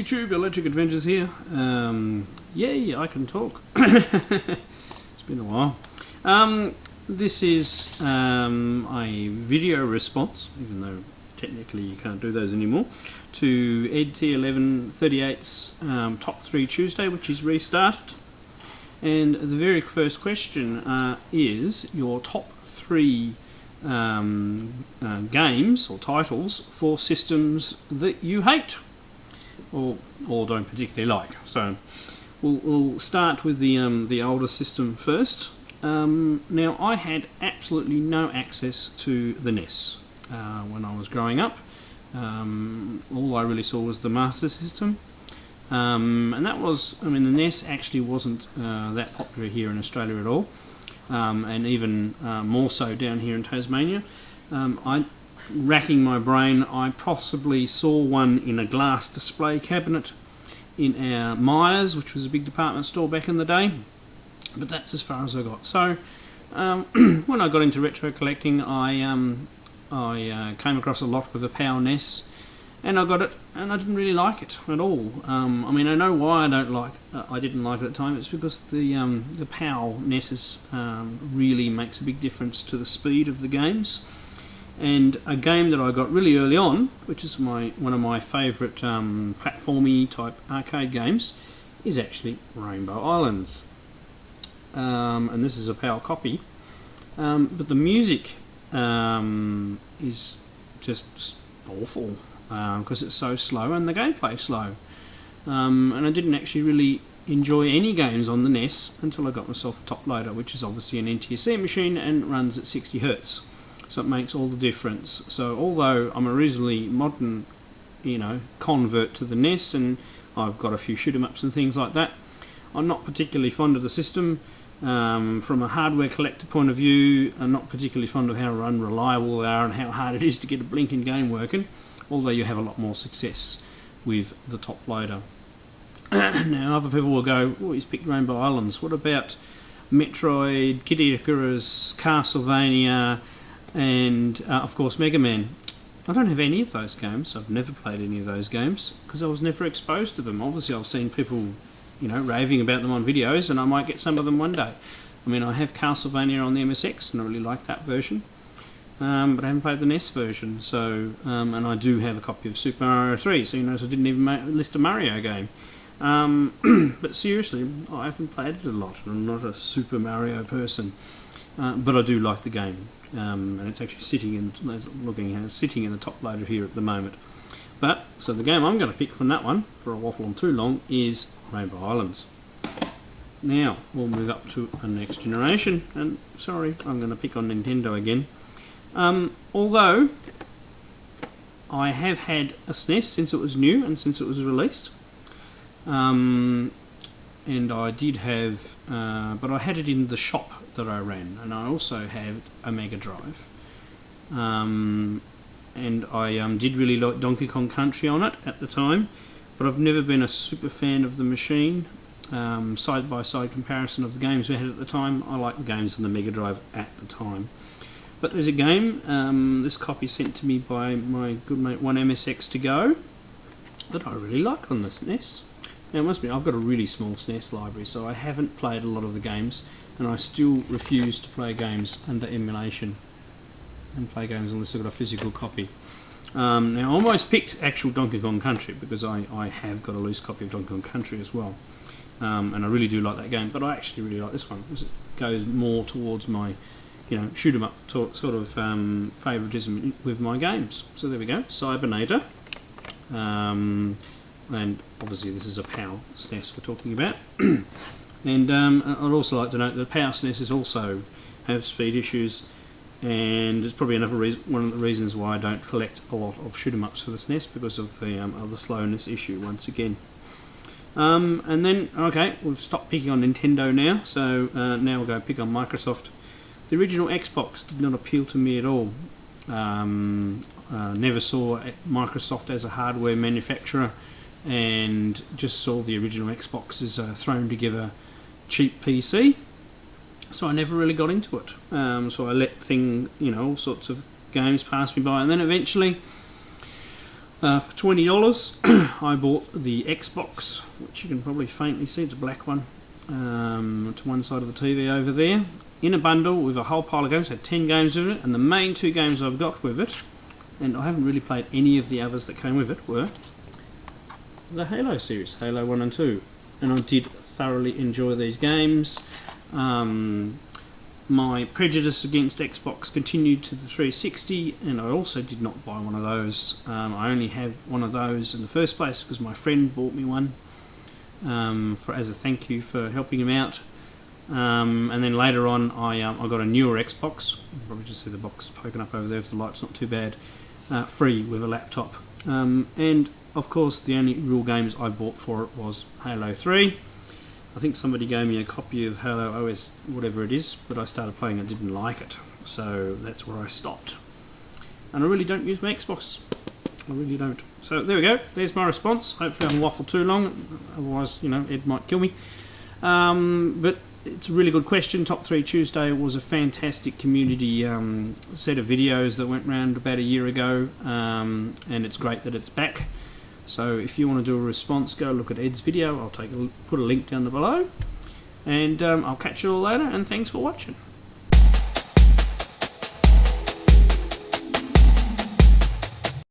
YouTube, Electric Adventures here. Yay, I can talk. It's been a while. This is a video response, even though technically you can't do those anymore, to edt1138's Top 3 Tuesday, which is restarted. And the very first question is your top 3 games or titles for systems that you hate or don't particularly like. So we'll start with the older system first. Now, I had absolutely no access to the NES when I was growing up. All I really saw was the Master System. And that was, the NES actually wasn't that popular here in Australia at all, and even more so down here in Tasmania. Racking my brain, I possibly saw one in a glass display cabinet in our Myers, which was a big department store back in the day, but that's as far as I got. So when I got into retro collecting, I came across a lot with the PAL NES, and I got it, and I didn't really like it at all. I know why I didn't like it at the time. It's because the PAL NES really makes a big difference to the speed of the games. And a game that I got really early on, which is one of my favourite platformy type arcade games, is actually Rainbow Islands. And this is a PAL copy. But the music is just awful, because it's so slow and the gameplay slow. And I didn't actually really enjoy any games on the NES until I got myself a top loader, which is obviously an NTSC machine and runs at 60 Hz. So it makes all the difference. So although I'm a reasonably modern, convert to the NES, and I've got a few shoot 'em ups and things like that, I'm not particularly fond of the system. From a hardware collector point of view, I'm not particularly fond of how unreliable they are and how hard it is to get a blinking game working, although you have a lot more success with the top loader. Now, other people will go, oh, he's picked Rainbow Islands. What about Metroid, Kid Icarus, Castlevania, and of course Mega Man? I don't have any of those games. I've never played any of those games because I was never exposed to them. Obviously I've seen people raving about them on videos, and I might get some of them one day. I have Castlevania on the MSX and I really like that version, but I haven't played the NES version. So and I do have a copy of Super Mario 3, so so I didn't even list a Mario game. But seriously, I haven't played it a lot. I'm not a Super Mario person, but I do like the game. And it's actually sitting in the top loader here at the moment. But so the game I'm going to pick from that one, for a waffle on too long, is Rainbow Islands. Now we'll move up to a next generation, and sorry, I'm going to pick on Nintendo again. Although I have had a SNES since it was new and since it was released. And I did have, but I had it in the shop that I ran, and I also had a Mega Drive. And I did really like Donkey Kong Country on it at the time, but I've never been a super fan of the machine. Side-by-side comparison of the games we had at the time, I like the games on the Mega Drive at the time. But there's a game, this copy sent to me by my good mate 1MSX to go, that I really like on the SNES. Now, it must be, I've got a really small SNES library, so I haven't played a lot of the games, and I still refuse to play games under emulation and play games unless I've got a physical copy. Now, I almost picked actual Donkey Kong Country because I have got a loose copy of Donkey Kong Country as well, and I really do like that game. But I actually really like this one because it goes more towards my, shoot 'em up sort of favouritism with my games. So there we go, Cybernator. And obviously this is a PAL SNES we're talking about. And I'd also like to note that PAL SNES also have speed issues, and it's probably one of the reasons why I don't collect a lot of shoot 'em ups for the SNES, because of the slowness issue once again. And then, okay, we've stopped picking on Nintendo now, so now we'll go pick on Microsoft. The original Xbox did not appeal to me at all. Never saw Microsoft as a hardware manufacturer, and just saw the original Xbox as a thrown together cheap PC. So I never really got into it. So I let all sorts of games pass me by, and then eventually For $20, I bought the Xbox, which you can probably faintly see. It's a black one. To one side of the TV over there, in a bundle with a whole pile of games. Had 10 games with it, and the main 2 games I've got with it, and I haven't really played any of the others that came with it, were the Halo series, Halo 1 and 2, and I did thoroughly enjoy these games. My prejudice against Xbox continued to the 360, and I also did not buy one of those. I only have one of those in the first place because my friend bought me one as a thank you for helping him out. And then later on I got a newer Xbox. You can probably just see the box poking up over there if the light's not too bad, free with a laptop. And of course the only real games I bought for it was Halo 3. I think somebody gave me a copy of Halo OS, whatever it is, but I started playing and didn't like it, so that's where I stopped. And I really don't use my Xbox. I really don't. So there we go. There's my response. Hopefully I haven't waffled too long, otherwise, you know, Ed might kill me. But it's a really good question. Top 3 Tuesday was a fantastic community set of videos that went around about a year ago, and it's great that it's back. So if you want to do a response, go look at Ed's video. I'll put a link down below, and I'll catch you all later, and thanks for watching.